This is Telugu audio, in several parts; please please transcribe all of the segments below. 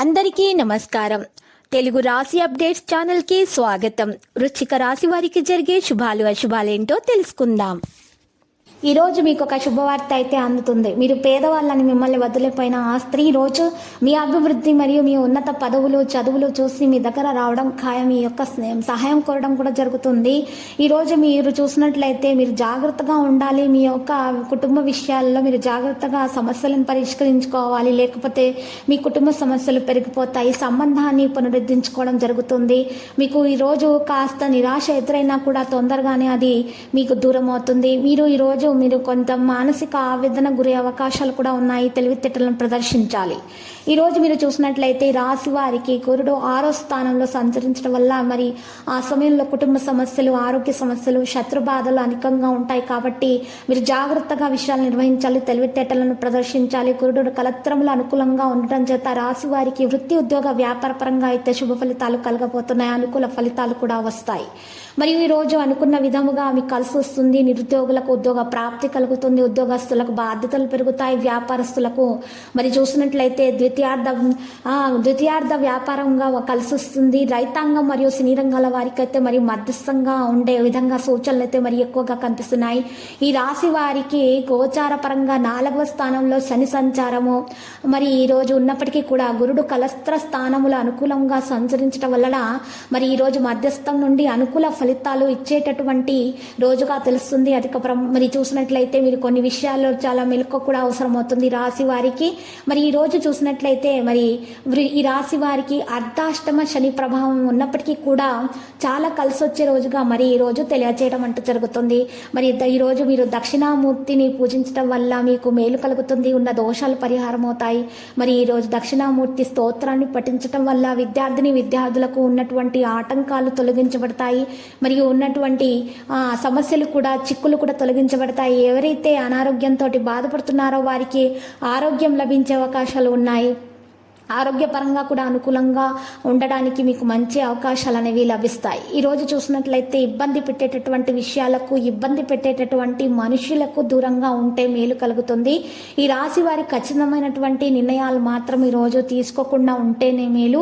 అందరికీ నమస్కారం. తెలుగు రాశి అప్డేట్స్ ఛానల్ కి స్వాగతం. వృశ్చిక రాశి వారికి జరిగే శుభాలు అశుభాలేంటో తెలుసుకుందాం. ఈ రోజు మీకు ఒక శుభవార్త అయితే అందుతుంది. మీరు పేదవాళ్ళని మిమ్మల్ని వదిలిపోయిన ఆ స్త్రీ రోజు మీ అభివృద్ధి మరియు మీ ఉన్నత పదవులు చదువులు చూసి మీ దగ్గర రావడం ఖాయం. మీ యొక్క సహాయం కోరడం కూడా జరుగుతుంది. ఈ రోజు మీరు చూసినట్లయితే మీరు జాగ్రత్తగా ఉండాలి. మీ యొక్క కుటుంబ విషయాల్లో మీరు జాగ్రత్తగా సమస్యలను పరిష్కరించుకోవాలి, లేకపోతే మీ కుటుంబ సమస్యలు పెరిగిపోతాయి. సంబంధాన్ని పునరుద్ధరించుకోవడం జరుగుతుంది. మీకు ఈరోజు కాస్త నిరాశ ఎదురైనా కూడా తొందరగానే అది మీకు దూరం అవుతుంది. మీరు కొంత మానసిక ఆవేదన గురే అవకాశాలు కూడా ఉన్నాయి. తెలివితేటలను ప్రదర్శించాలి. ఈ రోజు మీరు చూసినట్లయితే రాశి వారికి గురుడు 6వ స్థానంలో సంచరించడం వల్ల మరి ఆ సమయంలో కుటుంబ సమస్యలు, ఆరోగ్య సమస్యలు, శత్రు బాధలు అధికంగా ఉంటాయి. కాబట్టి మీరు జాగ్రత్తగా విషయాలు నిర్వహించాలి, తెలివితేటలను ప్రదర్శించాలి. గురుడు కలత్రములు అనుకూలంగా ఉండటం చేత రాశి వారికి వృత్తి, ఉద్యోగ, వ్యాపార పరంగా అయితే శుభ ఫలితాలు కలగబోతున్నాయి. అనుకూల ఫలితాలు కూడా వస్తాయి. మరియు ఈ రోజు అనుకున్న విధముగా మీకు కలిసి వస్తుంది. నిరుద్యోగులకు ఉద్యోగ ప్రాప్తి కలుగుతుంది. ఉద్యోగస్తులకు బాధ్యతలు పెరుగుతాయి. వ్యాపారస్తులకు మరి చూసినట్లయితే ద్వితీయార్థ వ్యాపారంగా కలిసి వస్తుంది. రైతాంగం మరియు సినీ రంగాల వారికి అయితే మరి మధ్యస్థంగా ఉండే విధంగా సూచనలు అయితే మరి ఎక్కువగా కనిపిస్తున్నాయి. ఈ రాశి వారికి గోచార పరంగా 4వ స్థానంలో శని సంచారము మరి ఈ రోజు ఉన్నప్పటికీ కూడా గురుడు కలస్త్ర స్థానములు అనుకూలంగా సంచరించడం వలన మరి ఈ రోజు మధ్యస్థం నుండి అనుకూల ఫలితాలు ఇచ్చేటటువంటి రోజుగా తెలుస్తుంది. మరి చూసినట్లయితే మీరు కొన్ని విషయాల్లో చాలా మెలకు కూడా అవసరం అవుతుంది రాశి వారికి. మరి ఈ రోజు చూసినట్లయితే మరి ఈ రాశి వారికి అర్ధాష్టమ శని ప్రభావం ఉన్నప్పటికీ కూడా చాలా కలిసి వచ్చే రోజుగా మరి ఈ రోజు తెలియజేయడం అంటూ జరుగుతుంది. మరి ఈ రోజు మీరు దక్షిణామూర్తిని పూజించడం వల్ల మీకు మేలు కలుగుతుంది. ఉన్న దోషాలు పరిహారం అవుతాయి. మరి ఈ రోజు దక్షిణామూర్తి స్తోత్రాన్ని పఠించడం వల్ల విద్యార్థులకు ఉన్నటువంటి ఆటంకాలు తొలగించబడతాయి. మరియు ఉన్నటువంటి సమస్యలు కూడా, చిక్కులు కూడా తొలగించబడతాయి. ఎవరైతే అనారోగ్యంతో బాధపడుతున్నారో వారికి ఆరోగ్యం లభించే అవకాశాలు ఉన్నాయి. ఆరోగ్యపరంగా కూడా అనుకూలంగా ఉండడానికి మీకు మంచి అవకాశాలు అనేవి లభిస్తాయి. ఈరోజు చూసినట్లయితే ఇబ్బంది పెట్టేటటువంటి విషయాలకు, ఇబ్బంది పెట్టేటటువంటి మనుషులకు దూరంగా ఉంటే మేలు కలుగుతుంది. ఈ రాశి వారి ఖచ్చితమైనటువంటి నిర్ణయాలు మాత్రం ఈరోజు తీసుకోకుండా ఉంటేనే మేలు.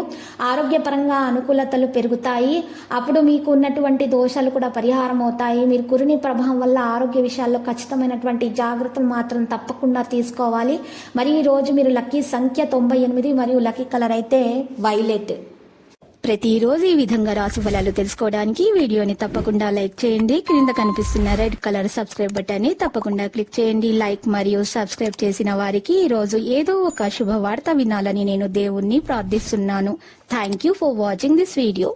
ఆరోగ్యపరంగా అనుకూలతలు పెరుగుతాయి. అప్పుడు మీకు ఉన్నటువంటి దోషాలు కూడా పరిహారం అవుతాయి. మీరు కురుని ప్రభావం వల్ల ఆరోగ్య విషయాల్లో ఖచ్చితమైనటువంటి జాగ్రత్తలు మాత్రం తప్పకుండా తీసుకోవాలి. మరి ఈరోజు మీరు లక్కీ సంఖ్య 98 మరియు లక్కీ కలర్ అయితే వైలెట్. ప్రతిరోజు ఈ విధంగా రాశి ఫలాలు తెలుసుకోవడానికి వీడియోని తప్పకుండా లైక్ చేయండి. క్రింద కనిపిస్తున్న రెడ్ కలర్ సబ్స్క్రైబ్ బటన్ ని తప్పకుండా క్లిక్ చేయండి. లైక్ మరియు సబ్స్క్రైబ్ చేసిన వారికి ఈ రోజు ఏదో ఒక శుభవార్త వినాలని నేను దేవుణ్ణి ప్రార్థిస్తున్నాను. Thank you for watching this video.